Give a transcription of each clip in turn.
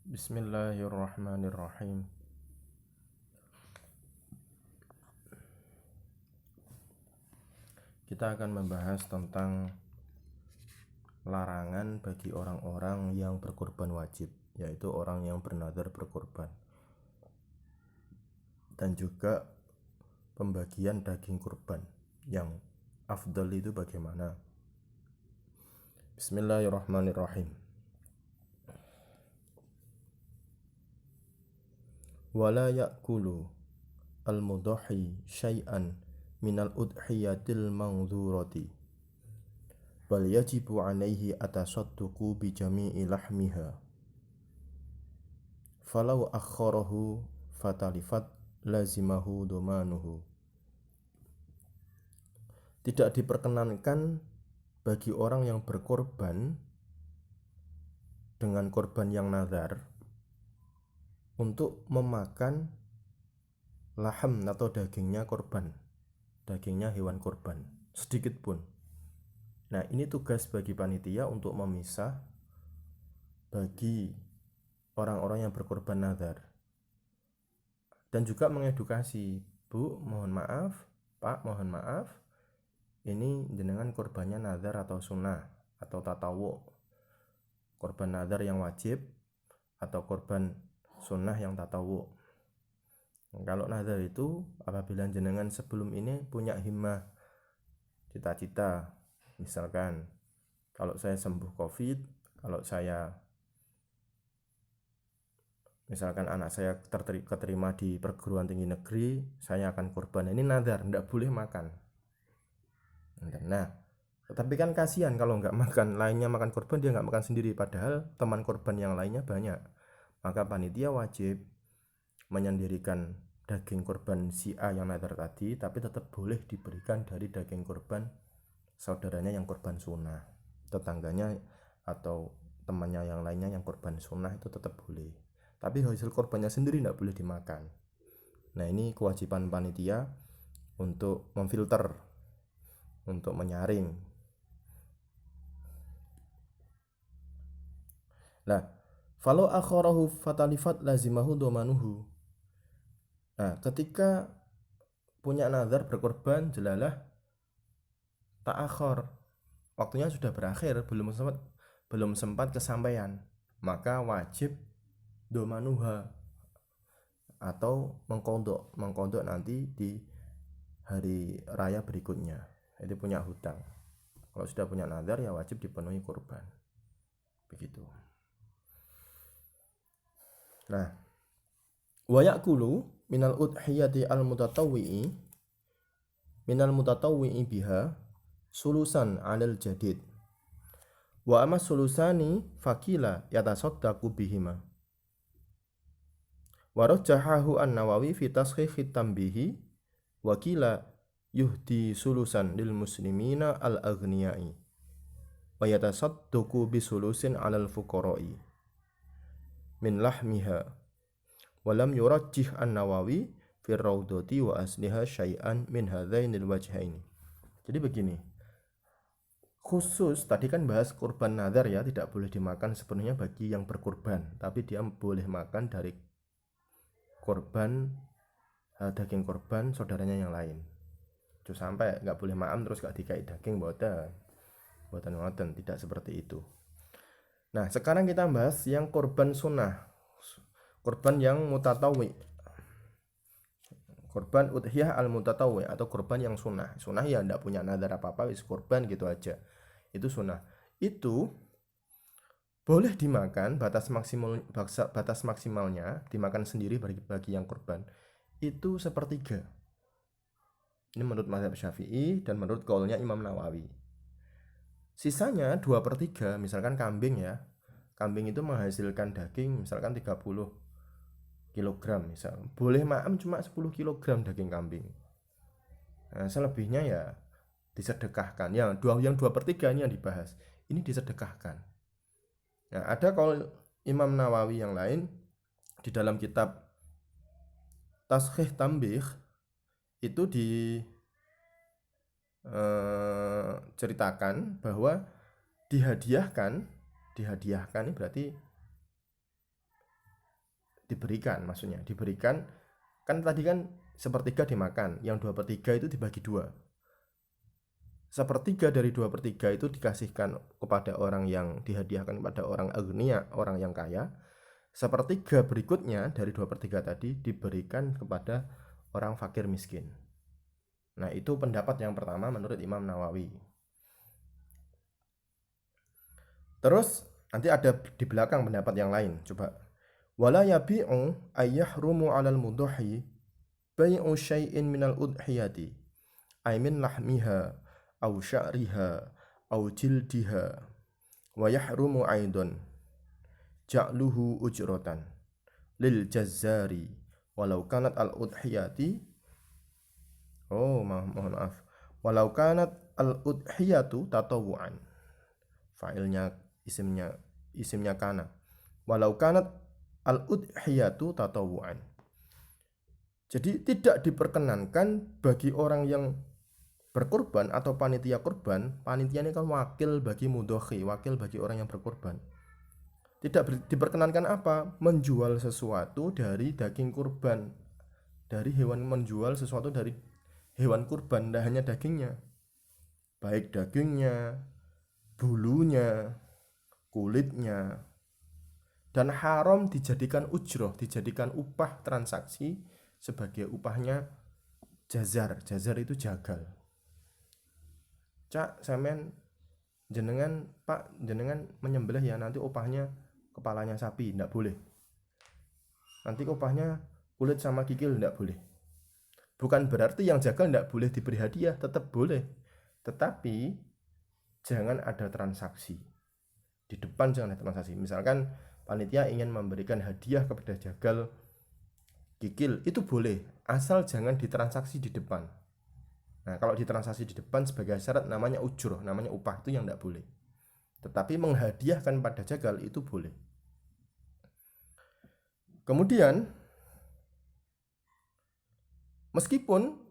Bismillahirrahmanirrahim. Kita akan membahas tentang larangan bagi orang-orang yang berkorban wajib, yaitu orang yang bernadzar berkorban, dan juga pembagian daging kurban yang afdal itu bagaimana. Bismillahirrahmanirrahim. Wala ya'kulu al-mudhahi syai'an minal udhiyatil mangzurati bal yajibu alaihi atasadduqu bi jami'i lahmiha falau akharahu fatalifat lazimahu domanuhu. Tidak diperkenankan bagi orang yang berkorban dengan korban yang nazar untuk memakan laham atau dagingnya korban, dagingnya hewan korban sedikit pun. Nah, ini tugas bagi panitia untuk memisah bagi orang-orang yang berkorban nazar, dan juga mengedukasi, Bu, mohon maaf, Pak, mohon maaf, ini jenengan korbannya nazar atau sunnah atau tatawu, korban nazar yang wajib atau korban sunnah yang tatawu. Kalau nazar itu apabila jenengan sebelum ini punya himmah, cita-cita, misalkan kalau saya sembuh COVID, kalau saya misalkan anak saya keterima di perguruan tinggi negeri, saya akan korban. Ini nazar, tidak boleh makan. Nah, tapi kan kasihan kalau nggak makan, lainnya makan korban, dia nggak makan sendiri, padahal teman korban yang lainnya banyak. Maka panitia wajib menyendirikan daging korban si A yang nazar tadi, tapi tetap boleh diberikan dari daging korban saudaranya yang korban sunnah, tetangganya atau temannya yang lainnya yang korban sunnah, itu tetap boleh. Tapi hasil korbannya sendiri tidak boleh dimakan. Nah, ini kewajiban panitia untuk memfilter, untuk menyaring. Nah, falau akharahu fatalifat lazimahu domanuhu. Nah, ketika punya nazar berkorban jelalah ta'akhir, waktunya sudah berakhir, belum sempat kesampaian, maka wajib domanuha atau mengkodok nanti di hari raya berikutnya. Itu punya hutang. Kalau sudah punya nazar ya wajib dipenuhi kurban. Begitu. Nah, wa ya'kulu minal udhiyati al-mutatawwi'i biha sulusan 'alal jadid. Wa amma sulusani fakila yatasaddaqu bihima. Wa rajjahahu an-Nawawi fi tasghih tambihi wa qila yuhdi sulusan lil muslimina al-aghniyai wa yatasaddaqu bi sulusin 'alal fuqara'i min lahmiha. Wa lam yurajjih an-Nawawi fi raudhati wa asliha syai'an min hadzainil wajhaini. Jadi begini, khusus tadi kan bahas kurban nazar ya, tidak boleh dimakan sepenuhnya bagi yang berkurban, tapi dia boleh makan dari korban daging korban saudaranya yang lain. Itu sampai nggak boleh maam terus gak dikai daging, boten ngoten, tidak seperti itu. Nah, sekarang kita bahas yang korban sunnah, korban yang mutatawwi, korban udhiyah al mutatawwi atau korban yang sunnah. Sunnah ya tidak punya nazar apa-apa, wis korban gitu aja, itu sunnah. Itu boleh dimakan, batas maksimalnya dimakan sendiri bagi yang korban itu sepertiga. Ini menurut mazhab Syafi'i dan menurut qaulnya Imam Nawawi. Sisanya 2/3, misalkan kambing ya. Kambing itu menghasilkan daging misalkan 30 kg misal. Boleh maam cuma 10 kg daging kambing. Nah, selebihnya ya disedekahkan. Yang 2/3 ini yang dibahas. Ini disedekahkan. Nah, ada kalau Imam Nawawi yang lain di dalam kitab Tasghih Tambih itu ceritakan bahwa dihadiahkan ini berarti diberikan, maksudnya diberikan. Kan tadi kan sepertiga dimakan, yang 2/3 itu dibagi 2. Sepertiga dari 2/3 itu dikasihkan kepada orang yang dihadiahkan kepada orang agnia, orang yang kaya. Sepertiga berikutnya dari 2/3 tadi diberikan kepada orang fakir miskin. Nah, itu pendapat yang pertama menurut Imam Nawawi. Terus nanti ada di belakang pendapat yang lain. Coba. Wala yabi'u ayyahrumu 'alal mudhi bai'u syai'in minal udhiyati ay min lahmiha aw sya'riha aw jildiha wa yahrumu aidan ja'luhu ujratan lil jazzari walau kanat al udhiyati mohon maaf walau kanat al udhiyatu tatawuan. Fa'ilnya isimnya kana, walau kanat al udhiyatu tatawuan. Jadi tidak diperkenankan bagi orang yang berkorban atau panitia korban. Panitia ini kan wakil bagi mudhohi, wakil bagi orang yang berkorban. Tidak diperkenankan apa? Menjual sesuatu dari daging kurban, dari hewan, menjual sesuatu dari hewan kurban, tidak hanya dagingnya, baik dagingnya, bulunya, kulitnya, dan haram dijadikan ujroh, dijadikan upah transaksi sebagai upahnya jazar. Jazar itu jagal. Cak, semen jenengan pak, jenengan menyembelih ya, nanti upahnya kepalanya sapi, tidak boleh. Nanti upahnya kulit sama kikil, tidak boleh. Bukan berarti yang jagal tidak boleh diberi hadiah, tetap boleh. Tetapi jangan ada transaksi. Di depan jangan ada transaksi. Misalkan panitia ingin memberikan hadiah kepada jagal kikil, itu boleh, asal jangan ditransaksi di depan. Nah, kalau ditransaksi di depan sebagai syarat namanya ujroh, namanya upah, itu yang tidak boleh. Tetapi menghadiahkan pada jagal itu boleh. Kemudian meskipun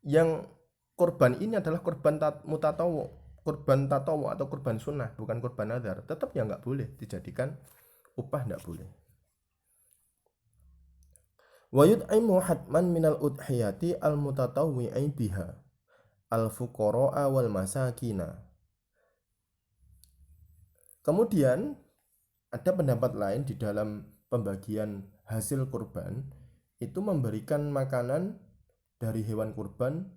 yang korban ini adalah korban mutatawu, korban tatawu atau korban sunnah, bukan korban nadar, tetap ya nggak boleh dijadikan upah, nggak boleh. Wa yud'imu hatman minal udhiyati al mutatawwi'i biha al fuqara'a wal masakina. Kemudian ada pendapat lain di dalam pembagian hasil kurban, itu memberikan makanan dari hewan kurban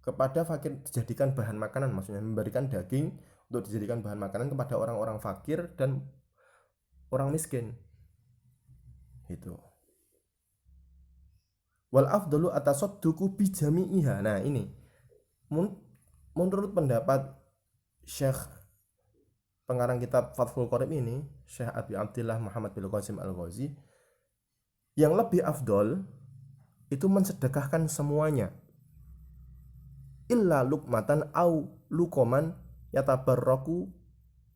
kepada fakir, dijadikan bahan makanan, maksudnya memberikan daging untuk dijadikan bahan makanan kepada orang-orang fakir dan orang miskin. Itu. Wal afdalu atasadduqu bi jami'iha. Nah, ini menurut pendapat Syekh pengarang kitab Fathul Qorib ini, Syekh Abi Abdillah Muhammad bin Qasim Al-Ghazi, yang lebih afdol itu mensedekahkan semuanya illa lukmatan au lukoman yatabarraku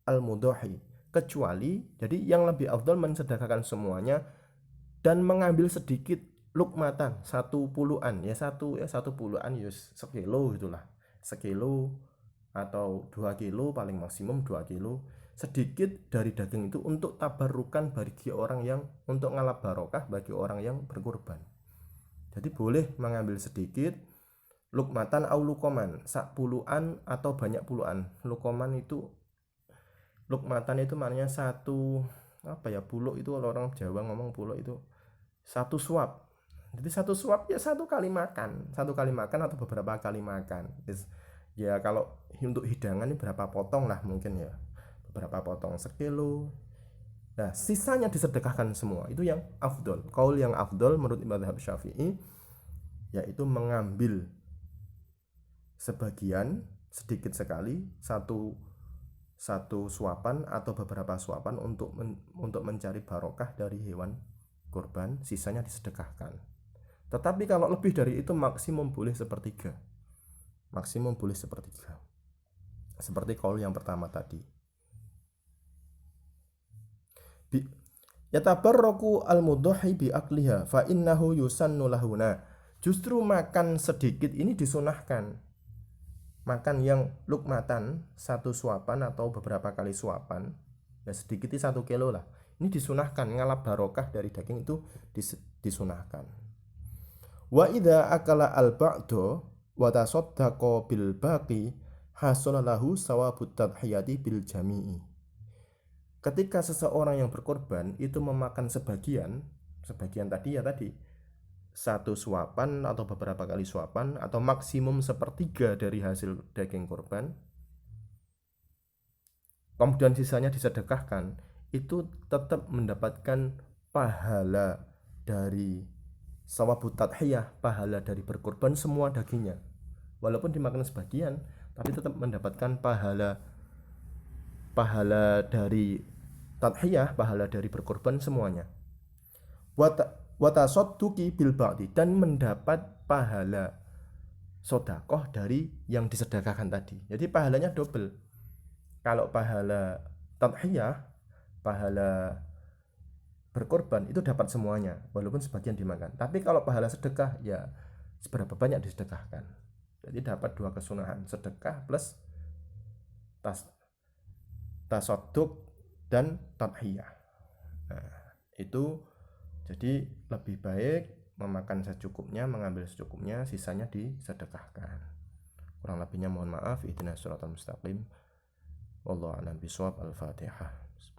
al-mudhahi, kecuali, jadi yang lebih afdol mensedekahkan semuanya dan mengambil sedikit lukmatan, satu puluhan, ya satu puluhan, ya sekilo gitulah, sekilo atau 2 kilo, paling maksimum 2 kilo, sedikit dari daging itu untuk tabarukan bagi orang yang, untuk ngalap barokah bagi orang yang berkurban. Jadi boleh mengambil sedikit lukmatan au lukoman, sak puluhan atau banyak puluhan. Lukoman itu, lukmatan itu maknanya satu, apa ya, puluk itu, kalau orang Jawa ngomong puluk itu satu suap. Jadi satu suap ya satu kali makan atau beberapa kali makan. Ya kalau untuk hidangan ini berapa potong lah mungkin ya, beberapa potong, sekilo. Nah, sisanya disedekahkan semua. Itu yang afdol. Qaul yang afdol menurut mazhab Syafi'i yaitu mengambil sebagian, sedikit sekali, satu suapan atau beberapa suapan untuk mencari barokah dari hewan kurban, sisanya disedekahkan. Tetapi kalau lebih dari itu maksimum boleh sepertiga. Maksimum boleh sepertiga. Seperti qaul yang pertama tadi. Yatabarraku al-mudhahi bi akliha fa innahu yusannu lahuna. Justru makan sedikit ini disunahkan. Makan yang lukmatan, satu suapan atau beberapa kali suapan, ya sedikit 1 kilo lah, Ini disunahkan, ngalap barokah dari daging itu disunahkan. Wa idza akala al-ba'du wa tasaddaqa bil baqi hasala lahu sawabut tadhiyati bil jami'i. Ketika seseorang yang berkorban itu memakan sebagian tadi satu suapan atau beberapa kali suapan atau maksimum sepertiga dari hasil daging korban, kemudian sisanya disedekahkan, itu tetap mendapatkan pahala dari sawabut tadhiyah, pahala dari berkorban semua dagingnya. Walaupun dimakan sebagian, tapi tetap mendapatkan pahala dari tadhiyah, pahala dari berkorban semuanya. Wa tasadduqi bil ba'di, dan mendapat pahala sodakoh dari yang disedekahkan tadi. Jadi pahalanya double. Kalau pahala tadhiyah, pahala berkorban itu dapat semuanya walaupun sebagian dimakan. Tapi kalau pahala sedekah ya seberapa banyak disedekahkan. Jadi dapat dua kesunahan, sedekah plus tasadduk dan tadhiyah. Nah, itu jadi lebih baik memakan secukupnya, mengambil secukupnya, sisanya disedekahkan. Kurang lebihnya mohon maaf. Ihdinas siratal mustaqim. Wallahu a'lam bishawab. Al-Fatihah.